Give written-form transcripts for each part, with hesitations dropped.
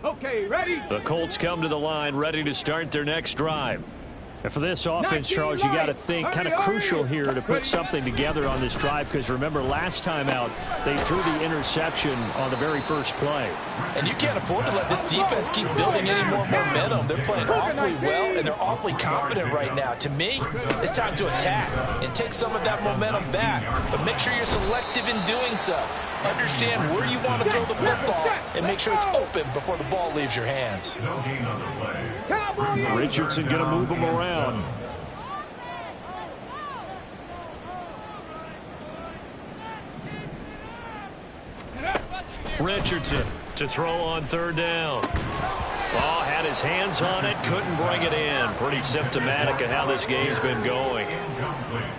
Okay, ready? The Colts come to the line, ready to start their next drive. And for this offense, Charles, you got to think kind of crucial here to put something together on this drive, because remember last time out they threw the interception on the very first play. And you can't afford to let this defense keep building any more momentum. They're playing awfully well, and they're awfully confident right now. To me, it's time to attack and take some of that momentum back, but make sure you're selective in doing so. Understand where you want to throw the football and make sure it's open before the ball leaves your hands. Richardson going to move him around. Richardson to throw on third down. Oh, had his hands on it, couldn't bring it in. Pretty symptomatic of how this game's been going.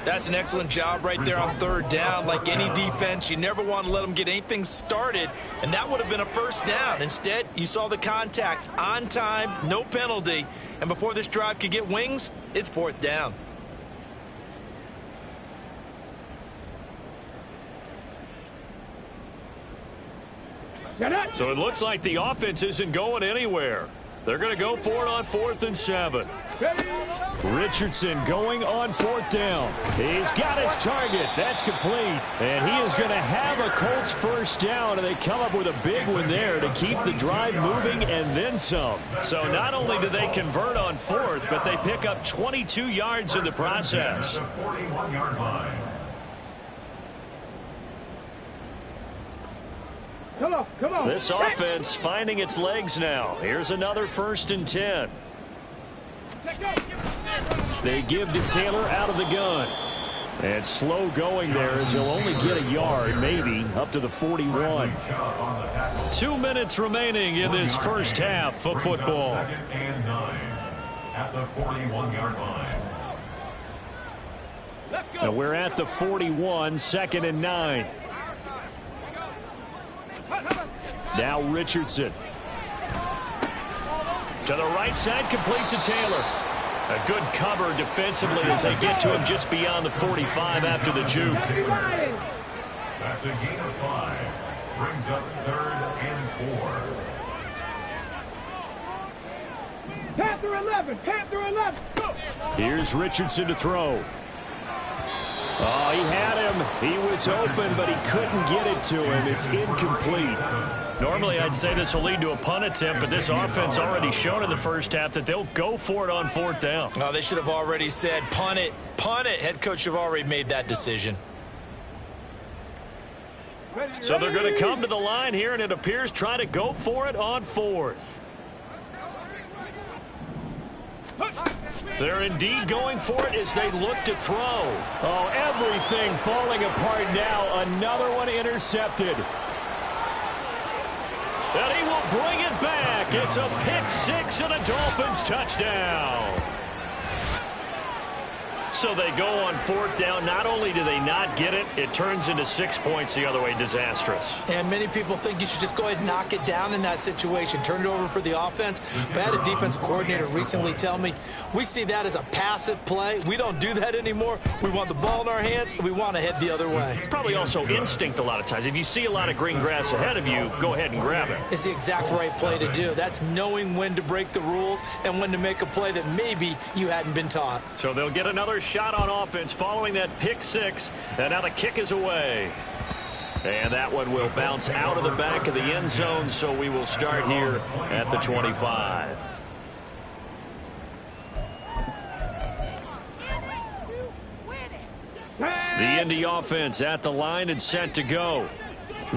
That's an excellent job right there on third down. Like any defense, you never want to let them get anything started, and that would have been a first down. Instead, you saw the contact on time, no penalty, and before this drive could get wings, it's fourth down. So it looks like the offense isn't going anywhere. They're going to go for it on 4th and 7. Richardson going on 4th down. He's got his target. That's complete. And he is going to have a Colts first down, and they come up with a big one there to keep the drive moving and then some. So not only do they convert on 4th, but they pick up 22 yards in the process. 41-yard line. Come on. This offense finding its legs now. Here's another 1st and 10. They give to Taylor out of the gun. And slow going there as he'll only get a yard, maybe, up to the 41. 2 minutes remaining in this first half of football. At the 41-yard line. Now we're at the 41, 2nd and 9. Now Richardson. To the right side, complete to Taylor. A good cover defensively as they get to him just beyond the 45 after the juke. That's a gain of 5. Brings up 3rd and 4. Panther 11. Go. Here's Richardson to throw. Oh, he had him. He was open, but he couldn't get it to him. It's incomplete. Normally, I'd say this will lead to a punt attempt, but this offense already shown in the first half that they'll go for it on 4th down. Oh, they should have already said, punt it. Punt it. Head coach have already made that decision. So they're going to come to the line here, and it appears try to go for it on 4th. They're indeed going for it as they look to throw. Oh, everything falling apart now. Another one intercepted. And he will bring it back. It's a pick 6 and a Dolphins touchdown. So they go on 4th down. Not only do they not get it, it turns into 6 points the other way. Disastrous. And many people think you should just go ahead and knock it down in that situation. Turn it over for the offense. But I had a defensive coordinator recently tell me, we see that as a passive play. We don't do that anymore. We want the ball in our hands, and we want to head the other way. It's probably also instinct a lot of times. If you see a lot of green grass ahead of you, go ahead and grab it. It's the exact right play to do. That's knowing when to break the rules and when to make a play that maybe you hadn't been taught. So they'll get another shot on offense following that pick 6, and now the kick is away. And that one will bounce out of the back of the end zone, so we will start here at the 25. The Indy offense at the line and set to go.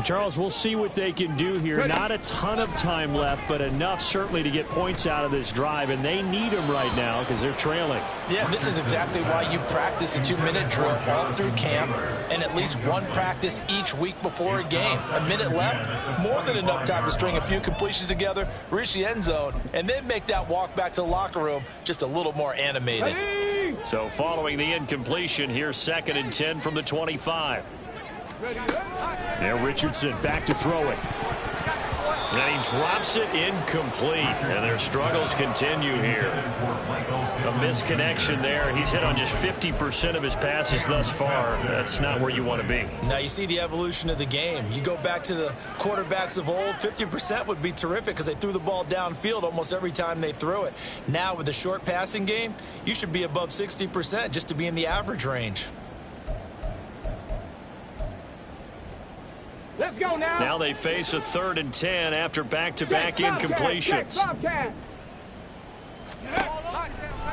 Charles, we'll see what they can do here. Not a ton of time left, but enough certainly to get points out of this drive, and they need them right now because they're trailing. Yeah, this is exactly why you practice a 2-minute drill all through camp and at least one practice each week before a game. A minute left, more than enough time to string a few completions together, reach the end zone, and then make that walk back to the locker room just a little more animated. So following the incompletion, here's 2nd and 10 from the 25. Now Richardson back to throw it. And he drops it incomplete. And their struggles continue here. A misconnection there. He's hit on just 50% of his passes thus far. That's not where you want to be. Now you see the evolution of the game. You go back to the quarterbacks of old, 50% would be terrific because they threw the ball downfield almost every time they threw it. Now with the short passing game, you should be above 60% just to be in the average range. Let's go now. Now they face a 3rd and 10 after back-to-back incompletions.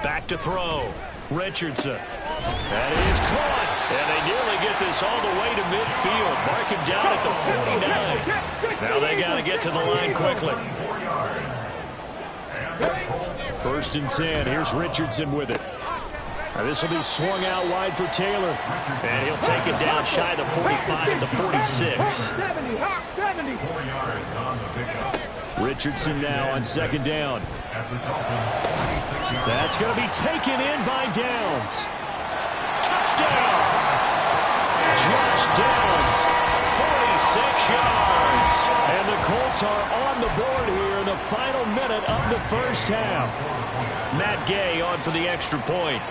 Back to throw. Richardson. That is caught. And they nearly get this all the way to midfield. Mark him down at the 49. Now they got to get to the line quickly. 1st and 10. Here's Richardson with it. Now this will be swung out wide for Taylor. And he'll take it down shy of the 45 at the 46. Richardson now on 2nd down. That's going to be taken in by Downs. Touchdown! Josh Downs, 46 yards. And the Colts are on the board here in the final minute of the first half. Matt Gay on for the extra point.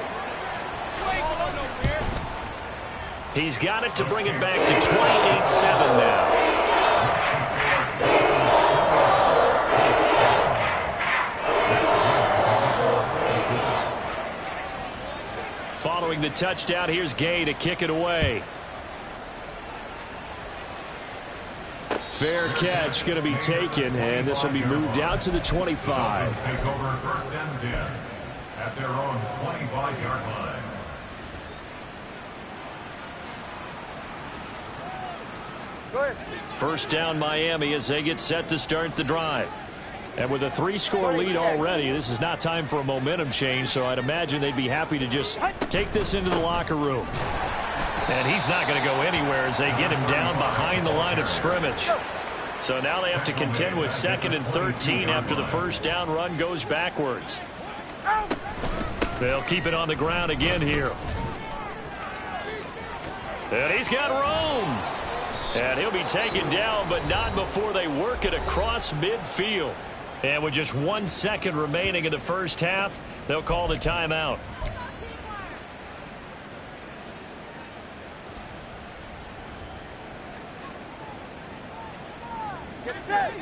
He's got it to bring it back to 28-7 now. Following the touchdown, here's Gay to kick it away. Fair catch going to be taken, and this will be moved out to the 25. Take over 1st and 10 at their own 25-yard line. First down Miami as they get set to start the drive. And with a 3-score lead already, this is not time for a momentum change, so I'd imagine they'd be happy to just take this into the locker room. And he's not going to go anywhere as they get him down behind the line of scrimmage. So now they have to contend with 2nd and 13 after the first down run goes backwards. They'll keep it on the ground again here. And he's got room. And he'll be taken down, but not before they work it across midfield. And with just 1 second remaining in the first half, they'll call the timeout.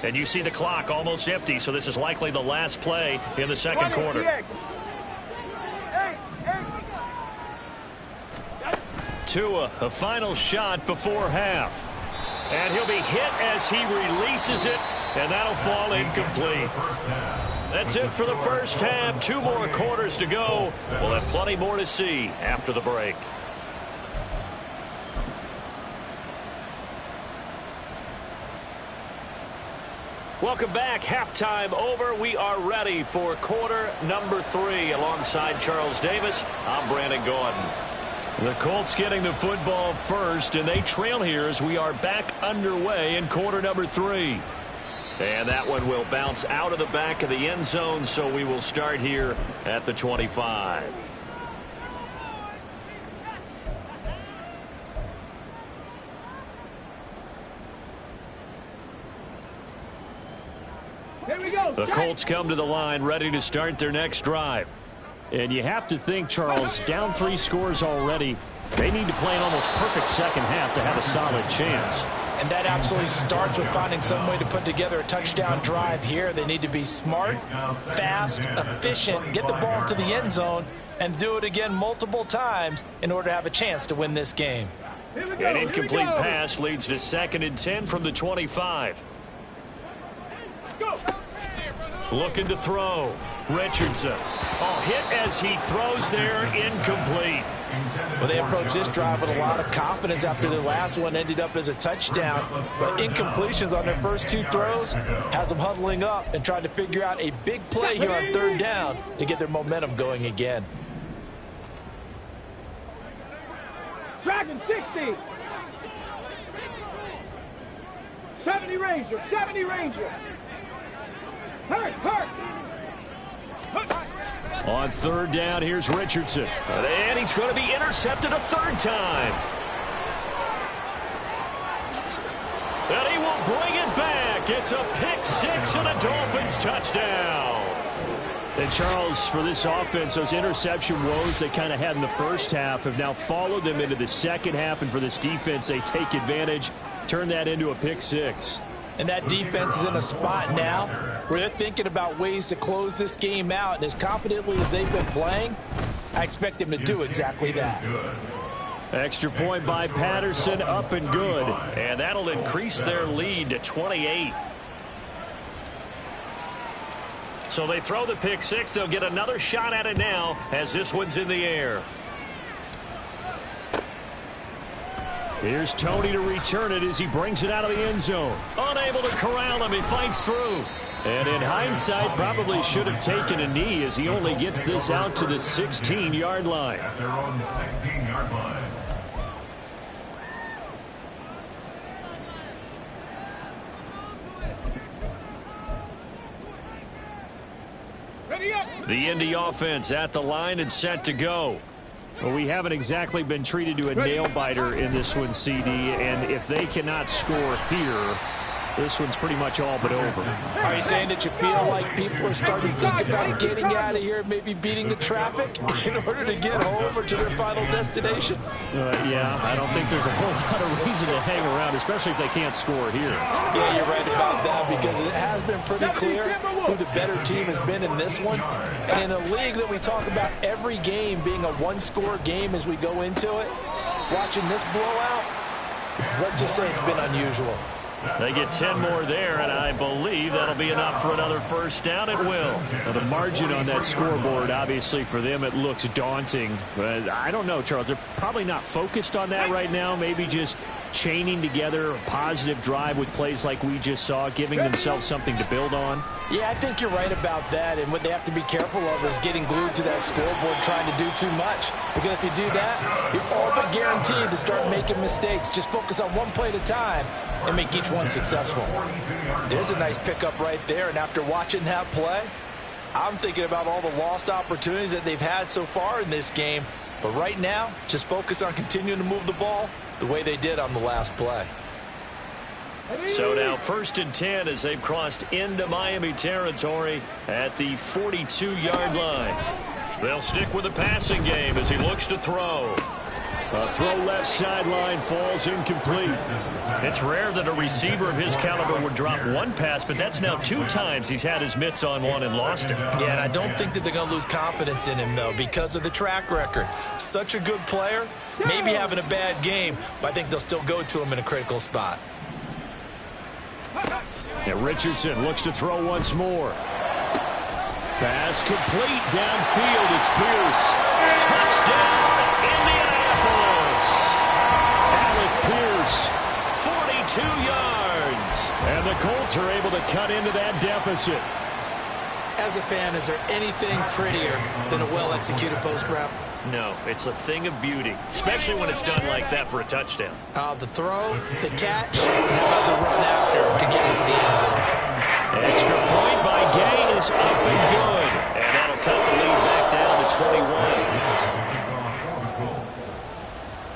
And you see the clock almost empty, so this is likely the last play in the second quarter. Tua, a final shot before half. And he'll be hit as he releases it, and that'll fall incomplete. That's it for the first half. 2 more quarters to go. We'll have plenty more to see after the break. Welcome back. Halftime over. We are ready for quarter number 3. Alongside Charles Davis, I'm Brandon Gordon. The Colts getting the football first, and they trail here as we are back underway in quarter number 3. And that one will bounce out of the back of the end zone, so we will start here at the 25. Here we go. The Colts come to the line ready to start their next drive. And you have to think, Charles, down 3 scores already. They need to play an almost perfect second half to have a solid chance. And that absolutely starts with finding some way to put together a touchdown drive here. They need to be smart, fast, efficient, get the ball to the end zone, and do it again multiple times in order to have a chance to win this game. An incomplete pass leads to 2nd and 10 from the 25. Go. Looking to throw. Richardson. Oh, hit as he throws there, incomplete. Well, they approached this drive with a lot of confidence after their last one ended up as a touchdown. But incompletions on their first 2 throws has them huddling up and trying to figure out a big play here on 3rd down to get their momentum going again. Dragon 60. 70 Ranger. 70 Ranger. Hurt. On 3rd down, here's Richardson. And he's going to be intercepted a 3rd time. And he will bring it back. It's a pick six and a Dolphins touchdown. And Charles, for this offense, those interception woes they kind of had in the first half have now followed them into the second half. And for this defense, they take advantage, turn that into a pick six. And that defense is in a spot now where they're thinking about ways to close this game out. And as confidently as they've been playing, I expect them to do exactly that. Extra point by Patterson, up and good. And that'll increase their lead to 28. So they throw the pick six. They'll get another shot at it now as this one's in the air. Here's Tony to return it as he brings it out of the end zone. Unable to corral him. He fights through. And in hindsight, probably should have taken a knee as he only gets this out to the 16-yard line. At their own 16-yard line. Ready up. The Indy offense at the line and set to go. Well, we haven't exactly been treated to a nail-biter in this one, CD, and if they cannot score here, this one's pretty much all but over. Are you saying that you feel like people are starting to think about getting out of here, maybe beating the traffic in order to get home or to their final destination? Yeah, I don't think there's a whole lot of reason to hang around, especially if they can't score here. Yeah, you're right about that because it has been pretty clear who the better team has been in this one. And in a league that we talk about every game being a one-score game as we go into it, watching this blowout, let's just say it's been unusual. They get 10 more there, and I believe that'll be enough for another first down. It will. Now, the margin on that scoreboard, obviously, for them, it looks daunting. But I don't know, Charles. They're probably not focused on that right now. Maybe just chaining together a positive drive with plays like we just saw, giving themselves something to build on. Yeah, I think you're right about that. And what they have to be careful of is getting glued to that scoreboard trying to do too much. Because if you do that, you're all but guaranteed to start making mistakes. Just focus on one play at a time and make each one successful. There's a nice pickup right there. And after watching that play, I'm thinking about all the lost opportunities that they've had so far in this game. But right now, just focus on continuing to move the ball the way they did on the last play. So now 1st and 10 as they've crossed into Miami territory at the 42-yard line. They'll stick with the passing game as he looks to throw. A throw left sideline falls incomplete. It's rare that a receiver of his caliber would drop one pass, but that's now 2 times he's had his mitts on one and lost it. Yeah, and I don't think that they're going to lose confidence in him, though, because of the track record. Such a good player, maybe having a bad game, but I think they'll still go to him in a critical spot. And Richardson looks to throw once more. Pass complete downfield. It's Pierce. Touchdown, Indianapolis. Alec Pierce, 42 yards. And the Colts are able to cut into that deficit. As a fan, is there anything prettier than a well-executed post route? No, it's a thing of beauty, especially when it's done like that for a touchdown. The throw, the catch, and how about the run after to get into the end zone? Extra point by Gay is up and good. And that'll cut the lead back down to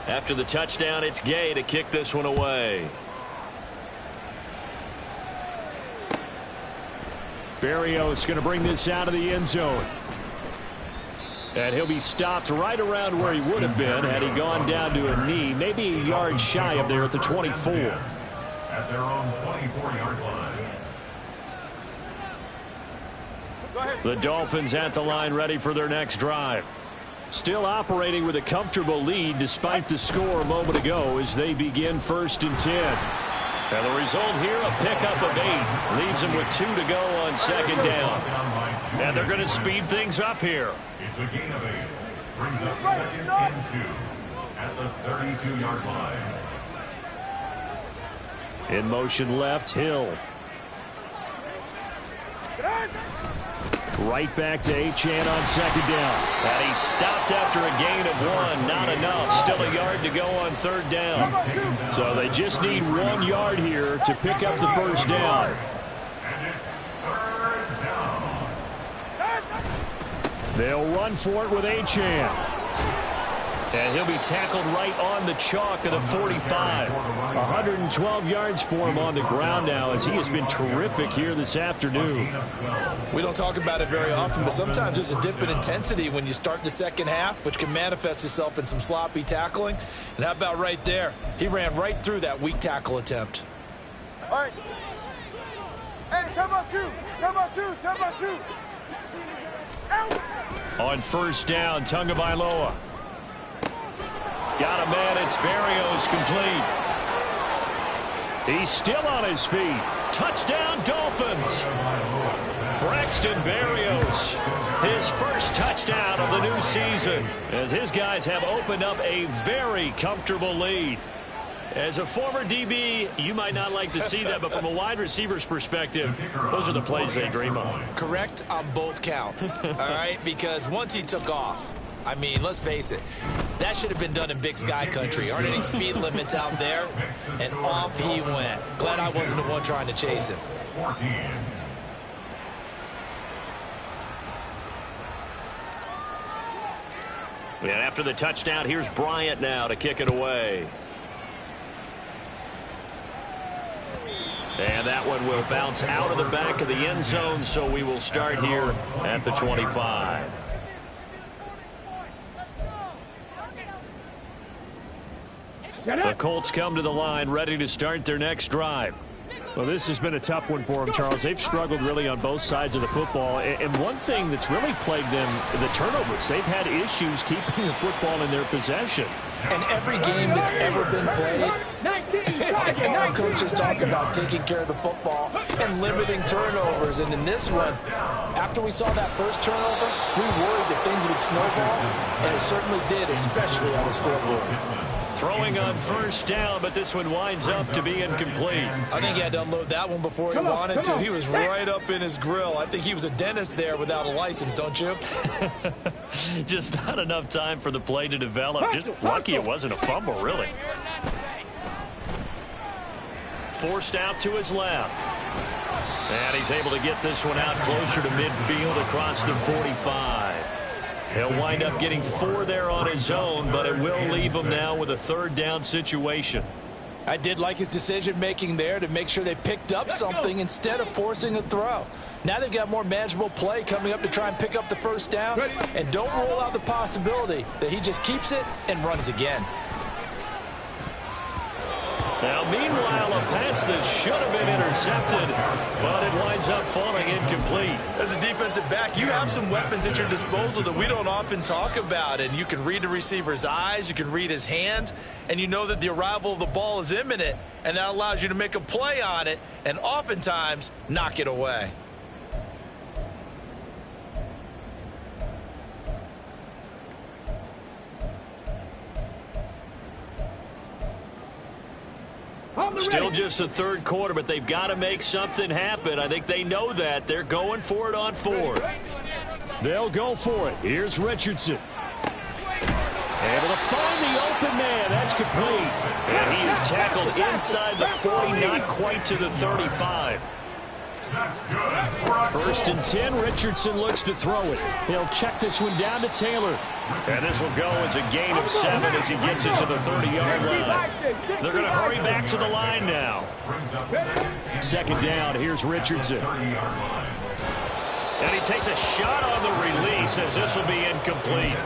21. After the touchdown, it's Gay to kick this one away. Berrios going to bring this out of the end zone. And he'll be stopped right around where he would have been had he gone down to a knee, maybe a yard shy of there at the 24. At their own 24-yard line. The Dolphins at the line ready for their next drive. Still operating with a comfortable lead despite the score a moment ago as they begin 1st and 10. And the result here, a pickup of 8. Leaves them with 2 to go on 2nd down. And they're going to speed things up here. It's a gain of 8. Brings up 2nd and 2 at the 32-yard line. In motion left, Hill. Right back to Achane on 2nd down. And he stopped after a gain of 1. Not enough. Still a yard to go on 3rd down. So they just need 1 yard here to pick up the 1st down. And it's 3rd down. They'll run for it with Achane. And he'll be tackled right on the chalk of the 45. 112 yards for him on the ground now, as he has been terrific here this afternoon. We don't talk about it very often, but sometimes there's a dip in intensity when you start the second half, which can manifest itself in some sloppy tackling. And how about right there? He ran right through that weak tackle attempt. All right. Hey, time out two. Time out two. Time out two. On first down, Tagovailoa. Got a man, it's Berrios, complete. He's still on his feet. Touchdown, Dolphins. Braxton Berrios, his first touchdown of the new season, as his guys have opened up a very comfortable lead. As a former DB, you might not like to see that, but from a wide receiver's perspective, those are the plays they dream of. Correct on both counts, all right? Because once he took off, I mean, let's face it, that should have been done in Big Sky country. Aren't any speed limits out there? And off he went. Glad I wasn't the one trying to chase him. 14. And after the touchdown, here's Bryant now to kick it away. And that one will bounce out of the back of the end zone, so we will start here at the 25. The Colts come to the line, ready to start their next drive. Well, this has been a tough one for them, Charles. They've struggled really on both sides of the football. And one thing that's really plagued them, the turnovers. They've had issues keeping the football in their possession. And every game that's ever been played, all coaches talk about taking care of the football and limiting turnovers. And in this one, after we saw that first turnover, we worried that things would snowball, and it certainly did, especially on the scoreboard. Throwing on first down, but this one winds up to be incomplete. I think he had to unload that one before he wanted to. He was right up in his grill. I think he was a dentist there without a license, don't you? Just not enough time for the play to develop. Just lucky it wasn't a fumble, really. Forced out to his left. And he's able to get this one out closer to midfield across the 45. He'll wind up getting 4 there on his own, but it will leave him now with a third down situation. I did like his decision-making there to make sure they picked up something instead of forcing a throw. Now they've got more manageable play coming up to try and pick up the first down, and don't rule out the possibility that he just keeps it and runs again. Now, meanwhile, a pass that should have been intercepted, but it winds up falling incomplete. As a defensive back, you have some weapons at your disposal that we don't often talk about, and you can read the receiver's eyes, you can read his hands, and you know that the arrival of the ball is imminent, and that allows you to make a play on it and oftentimes knock it away. Still just the third quarter, but they've got to make something happen. I think they know that. They're going for it on fourth. They'll go for it. Here's Richardson. Able to find the open man. That's complete. And he is tackled inside the 40, not quite to the 35. First and 10, Richardson looks to throw it. He'll check this one down to Taylor. And this will go as a gain of 7 as he gets it to the 30-yard line. They're going to hurry back to the line now. Second down, here's Richardson. And he takes a shot on the release as this will be incomplete.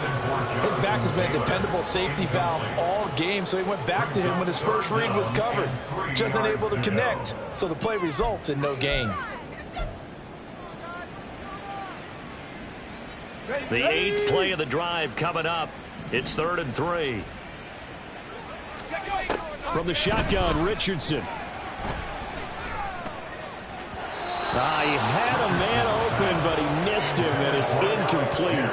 His back has been a dependable safety valve all game, so he went back to him when his first read was covered. Just unable to connect, so the play results in no gain. The 8th play of the drive coming up. It's 3rd and 3. From the shotgun, Richardson. He had a man open, but he missed him, and it's incomplete.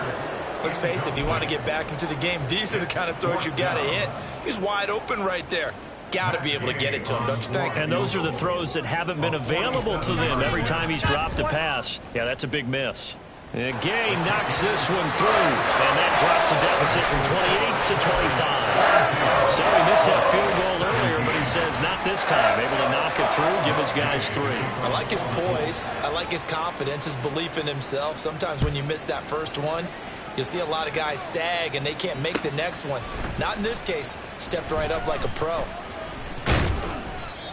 Let's face it, if you want to get back into the game, these are the kind of throws you got to hit. He's wide open right there. Got to be able to get it to him, don't you think? And those are the throws that haven't been available to them every time he's dropped a pass. Yeah, that's a big miss. And Gay knocks this one through, and that drops a deficit from 28 to 25. So he missed that field goal earlier, but he says not this time. Able to knock it through, give his guys 3. I like his poise. I like his confidence, his belief in himself. Sometimes when you miss that first one, You'll see a lot of guys sag and they can't make the next one. Not in this case. Stepped right up like a pro.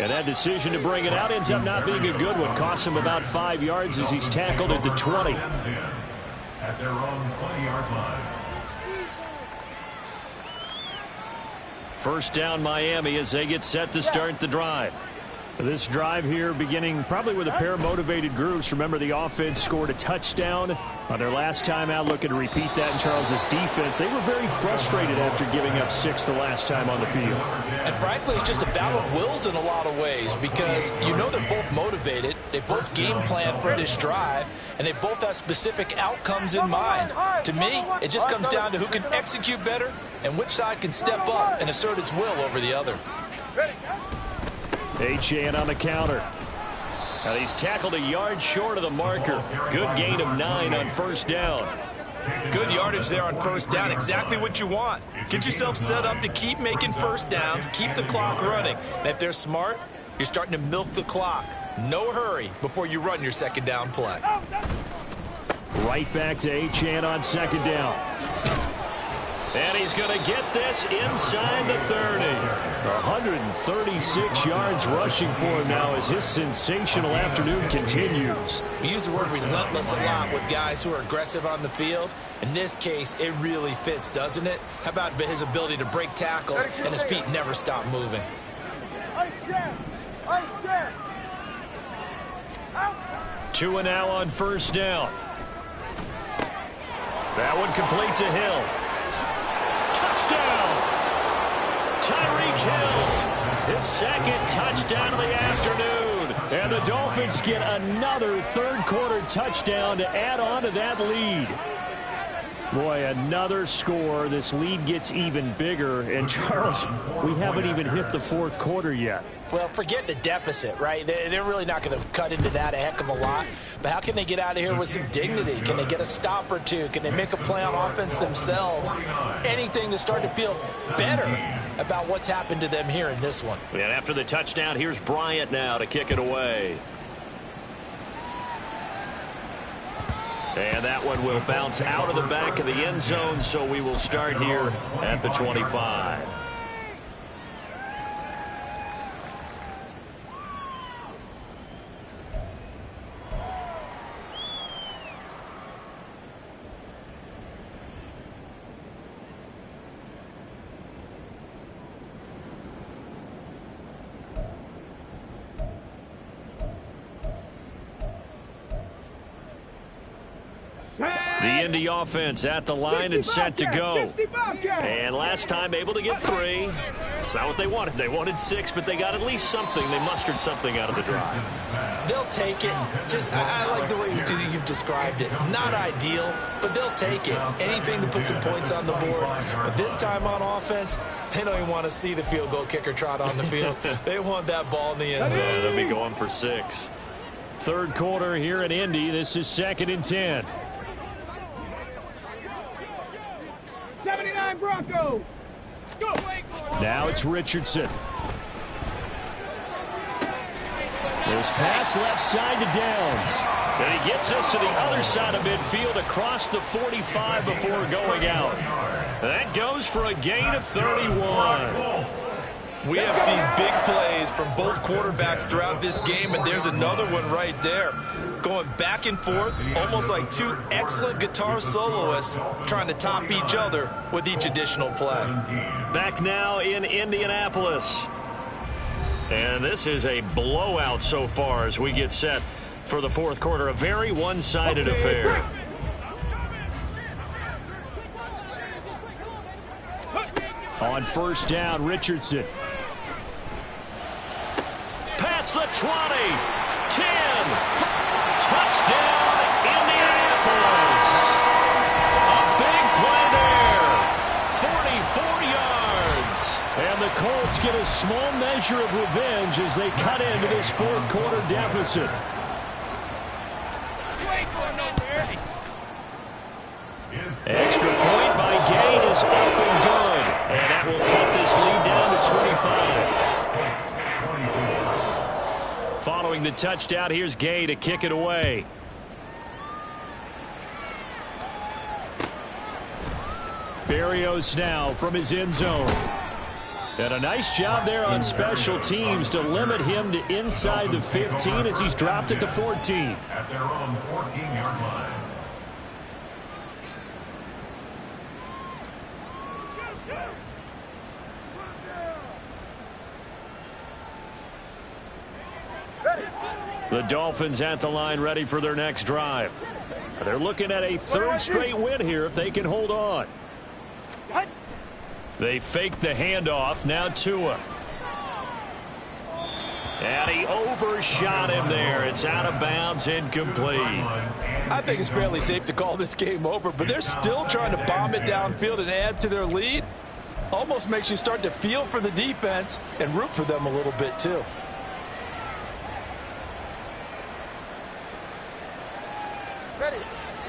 And that decision to bring it out ends up not being a good one. Costs him about 5 yards as he's tackled at the 20. At their own 20-yard line. First down Miami as they get set to start the drive. This drive here beginning probably with a pair of motivated groups. Remember, the offense scored a touchdown on their last time out. Looking to repeat that in Charles's defense. They were very frustrated after giving up 6 the last time on the field. And frankly, it's just a battle of wills in a lot of ways because you know they're both motivated. They both game plan for this drive, and they both have specific outcomes in mind. To me, it just comes down to who can execute better and which side can step up and assert its will over the other. Achane on the counter. Now he's tackled a yard short of the marker. Good gain of 9 on first down. Good yardage there on first down. Exactly what you want. Get yourself set up to keep making first downs, keep the clock running. And if they're smart, you're starting to milk the clock. No hurry before you run your second down play. Right back to Achane on second down. And he's going to get this inside the 30. 136 yards rushing for him now as his sensational afternoon continues. We use the word relentless a lot with guys who are aggressive on the field. In this case, it really fits, doesn't it? How about his ability to break tackles and his feet never stop moving? Ice jam! Ice jam! Out! 2 and now on first down. That one complete to Hill. Touchdown! Tyreek Hill, his second touchdown of the afternoon. And the Dolphins get another third-quarter touchdown to add on to that lead. Boy, another score. This lead gets even bigger. And, Charles, we haven't even hit the fourth quarter yet. Well, forget the deficit, right? They're really not going to cut into that a heck of a lot. But how can they get out of here with some dignity? Can they get a stop or two? Can they make a play on offense themselves? Anything to start to feel better about what's happened to them here in this one. And after the touchdown, here's Bryant now to kick it away. And that one will bounce out of the back of the end zone, so we will start here at the 25. The Indy offense at the line and set to go. And last time able to get 3. It's not what they wanted. They wanted 6, but they got at least something. They mustered something out of the drive. They'll take it. I like the way you've described it. Not ideal, but they'll take it. Anything to put some points on the board. But this time on offense, they don't even want to see the field goal kicker trot on the field. They want that ball in the end zone. Yeah, they'll be going for 6. Third quarter here in Indy. This is 2nd and 10. 79 Broncos. Go. Now it's Richardson. This pass left side to Downs. And he gets us to the other side of midfield across the 45 before going out. That goes for a gain of 31. We have seen big plays from both quarterbacks throughout this game, and there's another one right there. Going back and forth, almost like 2 excellent guitar soloists trying to top each other with each additional play. Back now in Indianapolis. And this is a blowout so far as we get set for the fourth quarter. A very one-sided affair. On first down, Richardson. Past the 20, 10, touchdown, Indianapolis. A big play there, 44 yards. And the Colts get a small measure of revenge as they cut into this fourth quarter deficit. Extra point by Gain is up and good. And that will cut this lead down to 25. Following the touchdown, here's Gay to kick it away. Berrios now from his end zone. And a nice job there on special teams to limit him to inside the 15 as he's dropped at the 14. At their own 14-yard line. The Dolphins at the line ready for their next drive. They're looking at a third straight win here if they can hold on. They fake the handoff. Now Tua. And he overshot him there. It's out of bounds, incomplete. I think it's fairly safe to call this game over, but they're still trying to bomb it downfield and add to their lead. Almost makes you start to feel for the defense and root for them a little bit too.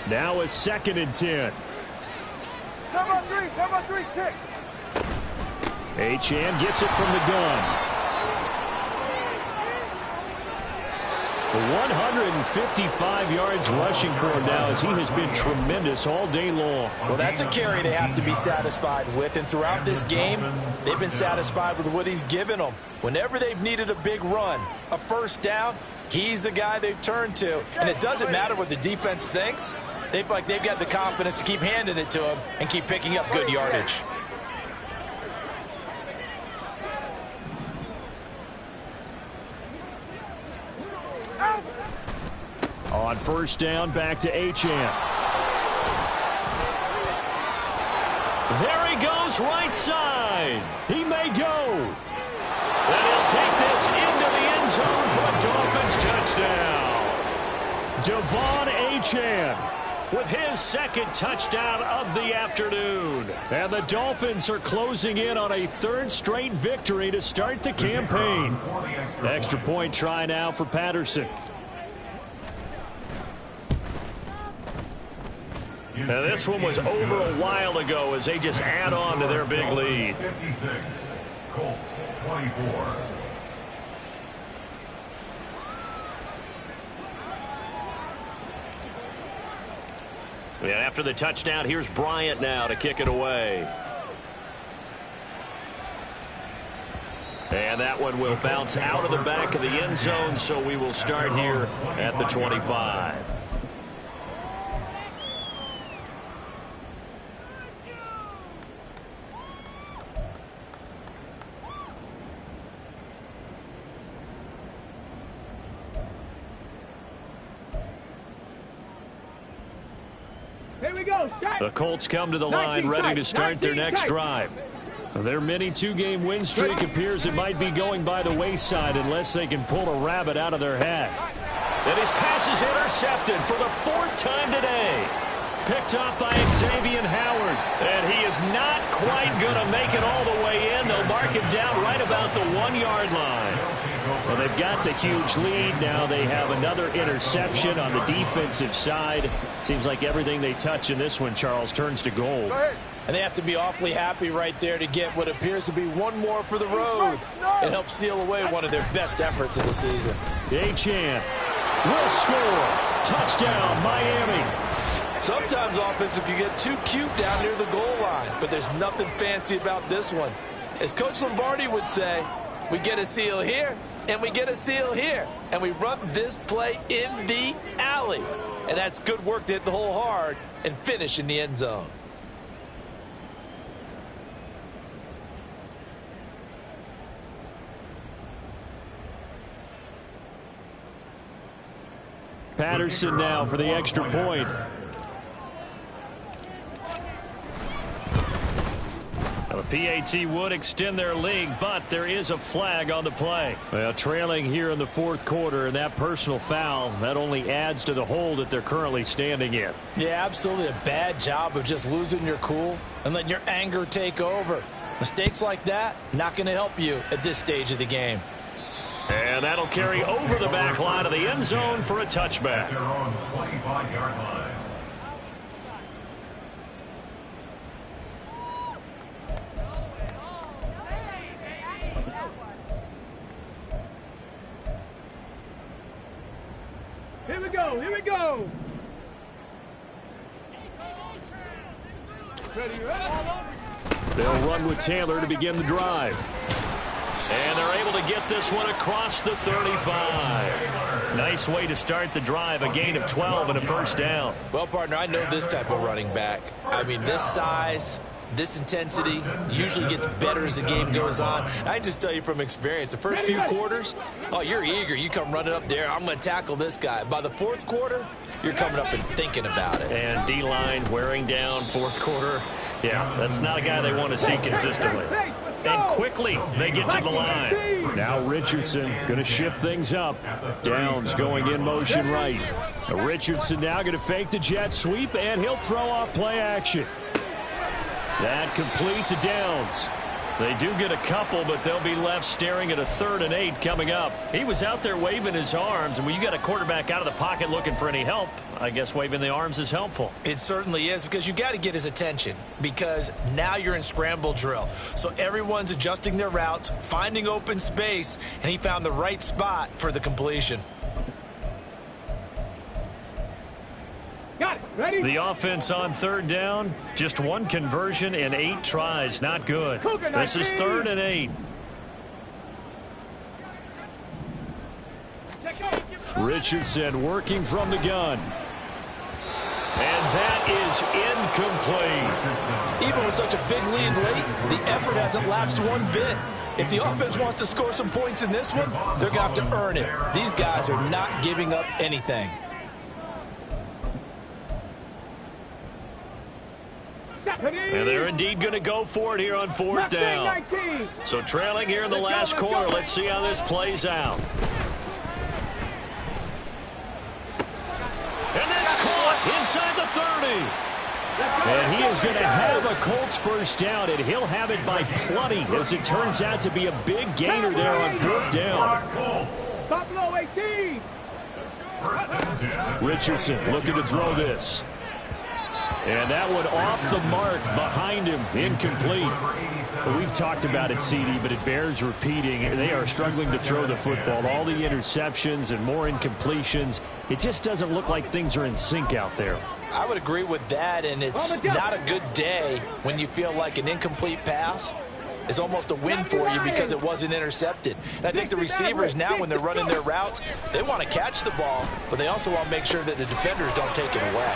Now a 2nd and 10. Time 3, kick. Achane gets it from the gun. 155 yards rushing for him now as he has been tremendous all day long. Well, that's a carry they have to be satisfied with, and throughout this game, they've been satisfied with what he's given them. Whenever they've needed a big run, a first down, he's the guy they've turned to, and it doesn't matter what the defense thinks. They feel like they've got the confidence to keep handing it to him and keep picking up good yardage. On first down, back to Achane. There he goes, right side. He may go. And he'll take this into the end zone for a Dolphins touchdown. Devon Achane with his 2nd touchdown of the afternoon. And the Dolphins are closing in on a 3rd straight victory to start the campaign. Extra point try now for Patterson. Now this one was over a while ago as they just add on to their big lead. 56, Colts 24. And after the touchdown, here's Bryant now to kick it away. And that one will bounce out of the back of the end zone, so we will start here at the 25. The Colts come to the line ready to start their next drive. Their mini 2-game win streak appears it might be going by the wayside unless they can pull a rabbit out of their hat. And his pass is intercepted for the 4th time today. Picked off by Xavier Howard. And he is not quite going to make it all the way in. They'll mark him down right about the 1-yard line. Well, they've got the huge lead. Now they have another interception on the defensive side. Seems like everything they touch in this one, Charles, turns to gold. And they have to be awfully happy right there to get what appears to be one more for the road. It helps seal away one of their best efforts of the season. Achane will score. Touchdown, Miami. Sometimes offenses can get too cute down near the goal line, but there's nothing fancy about this one. As Coach Lombardi would say, we get a seal here, and we get a seal here, and we run this play in the alley. And that's good work to hit the hole hard and finish in the end zone. Patterson now for the extra point. The PAT would extend their lead, but there is a flag on the play. Well, trailing here in the 4th quarter, and that personal foul, that only adds to the hole that they're currently standing in. Yeah, absolutely a bad job of just losing your cool and letting your anger take over. Mistakes like that, not going to help you at this stage of the game. And that'll carry over the back line of the end zone for a touchback. They're on the 25-yard line. Here we go. They'll run with Taylor to begin the drive. And they're able to get this one across the 35. Nice way to start the drive, a gain of 12 and a first down. Well, partner, I know this type of running back. I mean, this size, this intensity usually gets better as the game goes on. I just tell you from experience, the first few quarters, oh, you're eager. You come running up there, I'm going to tackle this guy. By the fourth quarter, you're coming up and thinking about it. And D-line wearing down fourth quarter. Yeah, that's not a guy they want to see consistently. And quickly, they get to the line. Now Richardson going to shift things up. Downs going in motion right. Richardson now going to fake the jet sweep, and he'll throw off play action. That complete to Downs. They do get a couple, but they'll be left staring at a 3rd and 8 coming up. He was out there waving his arms, and when you got a quarterback out of the pocket looking for any help, I guess waving the arms is helpful. It certainly is, because you got to get his attention, because now you're in scramble drill. So everyone's adjusting their routes, finding open space, and he found the right spot for the completion. Got it. Ready? The offense on 3rd down, just 1 conversion and 8 tries. Not good. This is 3rd and 8. Richardson working from the gun. And that is incomplete. Even with such a big lead late, the effort hasn't lapsed one bit. If the offense wants to score some points in this one, they're going to have to earn it. These guys are not giving up anything. And they're indeed going to go for it here on 4th down. So trailing here in the last quarter. Let's see how this plays out. And that's caught inside the 30. And he is going to have a Colts first down, and he'll have it by plenty, as it turns out to be a big gainer there on 4th down. Buffalo 18. Richardson looking to throw this. And that one off the mark behind him, incomplete. We've talked about it, CD, but it bears repeating. They are struggling to throw the football. All the interceptions and more incompletions. It just doesn't look like things are in sync out there. I would agree with that, and it's not a good day when you feel like an incomplete pass is almost a win for you because it wasn't intercepted. And I think the receivers now, when they're running their routes, they want to catch the ball, but they also want to make sure that the defenders don't take it away.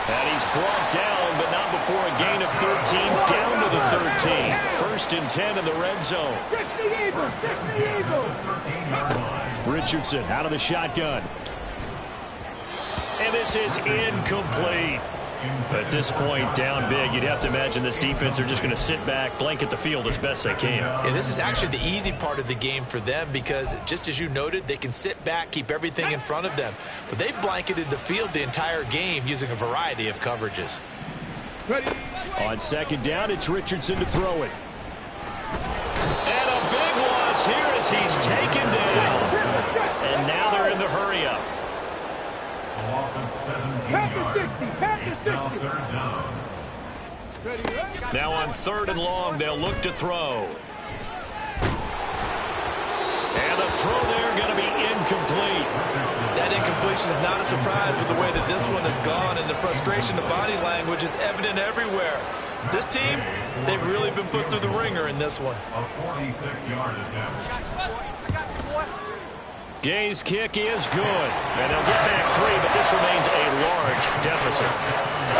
And he's brought down, but not before a gain of 13, down to the 13. 1st and 10 in the red zone. Richardson out of the shotgun. And this is incomplete. At this point, down big, you'd have to imagine this defense are just going to sit back, blanket the field as best they can. Yeah, this is actually the easy part of the game for them because, just as you noted, they can sit back, keep everything in front of them. But they've blanketed the field the entire game using a variety of coverages. On 2nd down, it's Richardson to throw it. And a big loss here as he's taken down. And now they're in the hurry-up. A loss of 17 yards. It's now 3rd down. Now on 3rd and long, they'll look to throw. And the throw there going to be incomplete. That incompletion is not a surprise with the way that this one has gone, and the frustration of body language is evident everywhere. This team, they've really been put through the ringer in this one. A 46-yard attempt. Gay's kick is good, and they'll get back 3, but this remains a large deficit.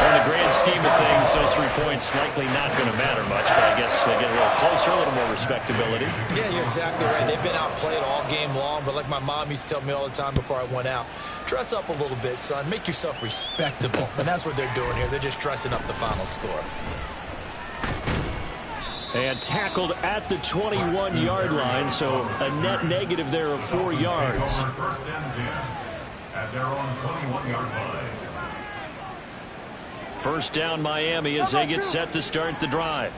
In the grand scheme of things, those 3 points likely not going to matter much, but I guess they get a little closer, a little more respectability. Yeah, you're exactly right. They've been outplayed all game long, but like my mom used to tell me all the time before I went out, dress up a little bit, son. Make yourself respectable. And that's what they're doing here. They're just dressing up the final score. And tackled at the 21-yard line, so a net negative there of 4 yards. 1st and 10 at their own 21-yard line. First down Miami as they get set to start the drive.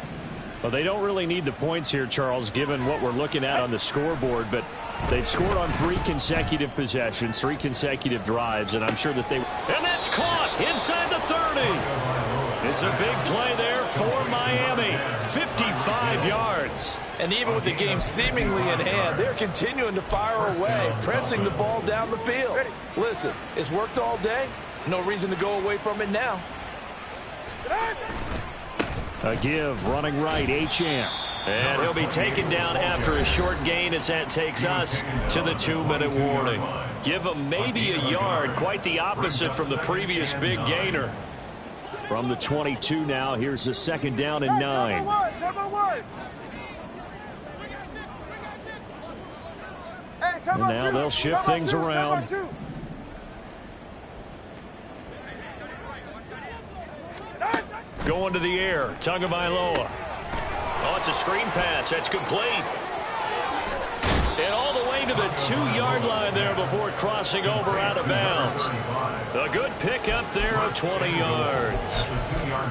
Well, they don't really need the points here, Charles, given what we're looking at on the scoreboard, but they've scored on 3 consecutive possessions, 3 consecutive drives, and I'm sure that they... And that's caught inside the 30. It's a big play there for Miami. 55 yards. And even with the game seemingly in hand, they're continuing to fire away, pressing the ball down the field. Listen, it's worked all day. No reason to go away from it now. A give, running right, Acham. And he'll be taken down after a short gain as that takes us to the 2-minute warning. Give him maybe a yard, quite the opposite from the previous big gainer. From the 22 now, here's the 2nd down and 9. And now they'll shift things around. Going to the air, Tagovailoa. Oh, it's a screen pass. That's complete. And all the way to the 2-yard line there before crossing over out of bounds. A good pickup there of 20 yards.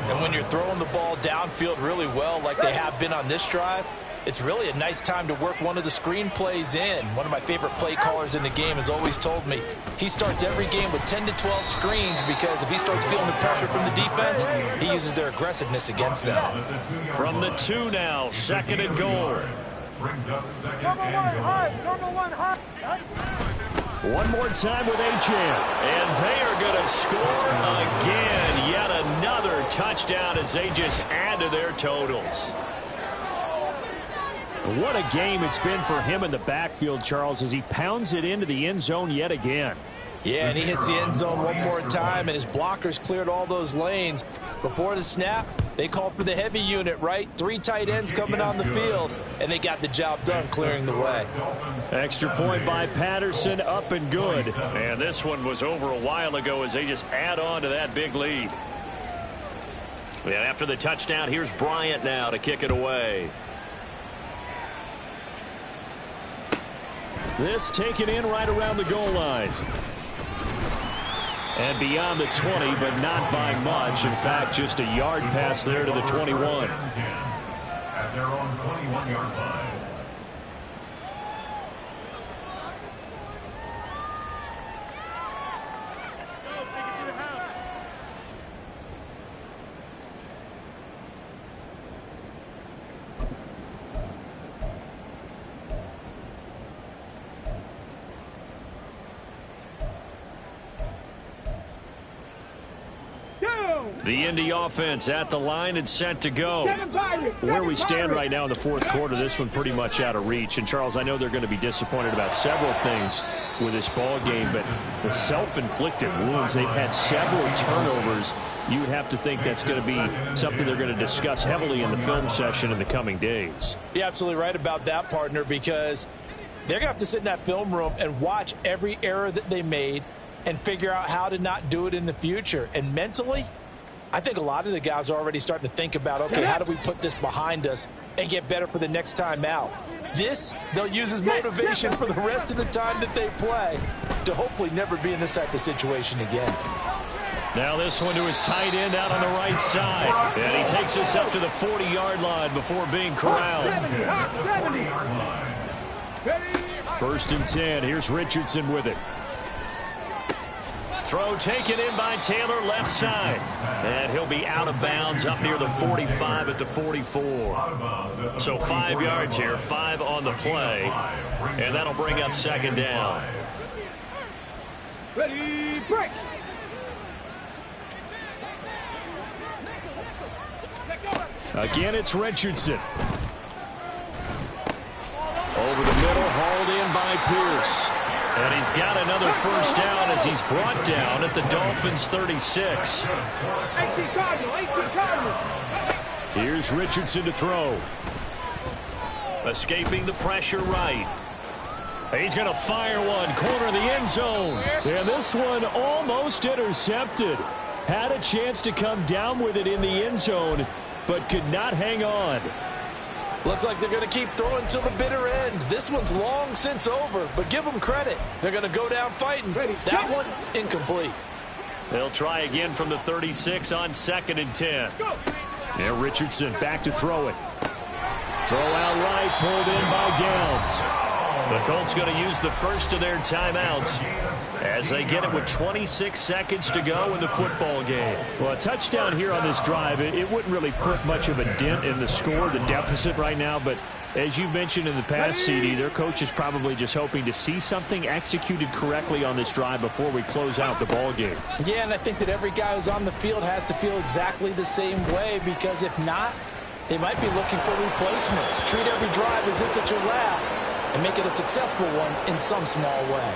And when you're throwing the ball downfield really well like they have been on this drive, it's really a nice time to work one of the screen plays in. One of my favorite play callers in the game has always told me he starts every game with 10 to 12 screens because if he starts feeling the pressure from the defense, he uses their aggressiveness against them. From the 2 now, 2nd and goal. One more time with Acham. And they are going to score again. Yet another touchdown as they just add to their totals. What a game it's been for him in the backfield, Charles, as he pounds it into the end zone yet again. Yeah, and he hits the end zone one more time, and his blockers cleared all those lanes. Before the snap, they called for the heavy unit, right? 3 tight ends coming on the field, and they got the job done clearing the way. Extra point by Patterson, up and good. And this one was over a while ago as they just add on to that big lead. And after the touchdown, here's Bryant now to kick it away. This taken in right around the goal line. And beyond the 20, but not by much. In fact, just a yard pass there to the 21. At their own 21-yard line. The Indy offense at the line and set to go. Where we stand right now in the 4th quarter, this one pretty much out of reach. And, Charles, I know they're going to be disappointed about several things with this ball game, but the self-inflicted wounds, they've had several turnovers. You would have to think that's going to be something they're going to discuss heavily in the film session in the coming days. You're absolutely right about that, partner, because they're going to have to sit in that film room and watch every error that they made and figure out how to not do it in the future. And mentally, I think a lot of the guys are already starting to think about, okay, how do we put this behind us and get better for the next time out? This, they'll use as motivation for the rest of the time that they play to hopefully never be in this type of situation again. Now this one to his tight end out on the right side. And he takes us up to the 40-yard line before being corralled. 1st and 10. Here's Richardson with it. Throw taken in by Taylor, left side. And he'll be out of bounds up near the 45 at the 44. So 5 yards here, 5 on the play. And that'll bring up 2nd down. Ready, break. Again, it's Richardson. Over the middle, hauled in by Pierce. And he's got another 1st down as he's brought down at the Dolphins' 36. Here's Richardson to throw. Escaping the pressure right. He's going to fire one, corner of the end zone. And this one almost intercepted. Had a chance to come down with it in the end zone, but could not hang on. Looks like they're going to keep throwing till the bitter end. This one's long since over, but give them credit. They're going to go down fighting. That one, incomplete. They'll try again from the 36 on 2nd and 10. Yeah, Richardson back to throw it. Throw out right, pulled in by Downs. The Colts going to use the first of their timeouts as they get it with 26 seconds to go in the football game. Well, a touchdown here on this drive, it wouldn't really put much of a dent in the score, the deficit right now, but As you mentioned in the past, CD, their coach is probably just hoping to see something executed correctly on this drive before we close out the ball game. Yeah, and I think that every guy who's on the field has to feel exactly the same way, because if not, they might be looking for replacements. Treat every drive as if it's your last and make it a successful one in some small way.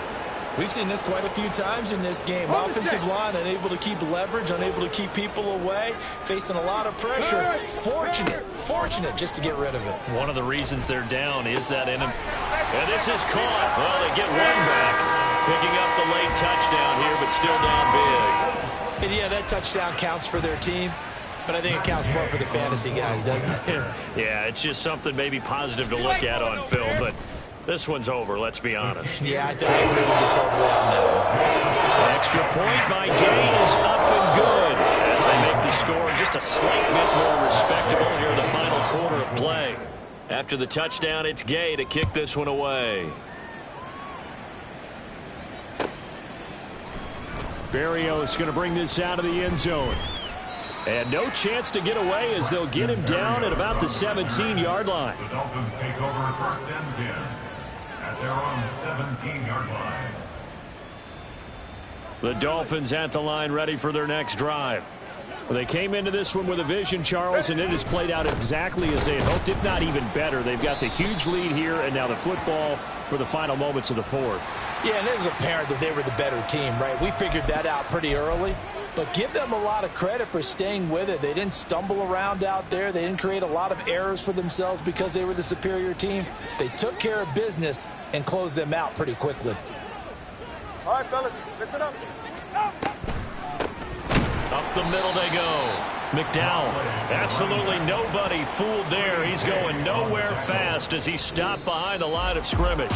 We've seen this quite a few times in this game. Offensive line unable to keep leverage, unable to keep people away, facing a lot of pressure. Fortunate just to get rid of it. One of the reasons they're down is that and this is caught. Well, they get one back, picking up the late touchdown here, but still down big. And yeah, that touchdown counts for their team, but I think it counts more for the fantasy guys, doesn't it? Yeah, it's just something maybe positive to look at on film, but this one's over, let's be honest. Yeah, I agree with you totally on that one. Extra point by Gain is up and good as they make the score just a slight bit more respectable here in the final quarter of play. After the touchdown, it's Gay to kick this one away. Barrios going to bring this out of the end zone. And no chance to get away as they'll get him down at about the 17-yard line. The Dolphins take over first and 10 at their own 17-yard line. The Dolphins at the line, ready for their next drive. Well, they came into this one with a vision, Charles, and it has played out exactly as they had hoped, if not even better. They've got the huge lead here, and now the football for the final moments of the fourth. Yeah, and it was apparent that they were the better team, right? We figured that out pretty early. But give them a lot of credit for staying with it. They didn't stumble around out there. They didn't create a lot of errors for themselves because they were the superior team. They took care of business and closed them out pretty quickly. All right, fellas, listen up. Up the middle they go. McDowell, absolutely nobody fooled there. He's going nowhere fast as he stopped behind the line of scrimmage.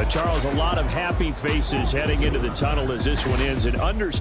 Charles, a lot of happy faces heading into the tunnel as this one ends. And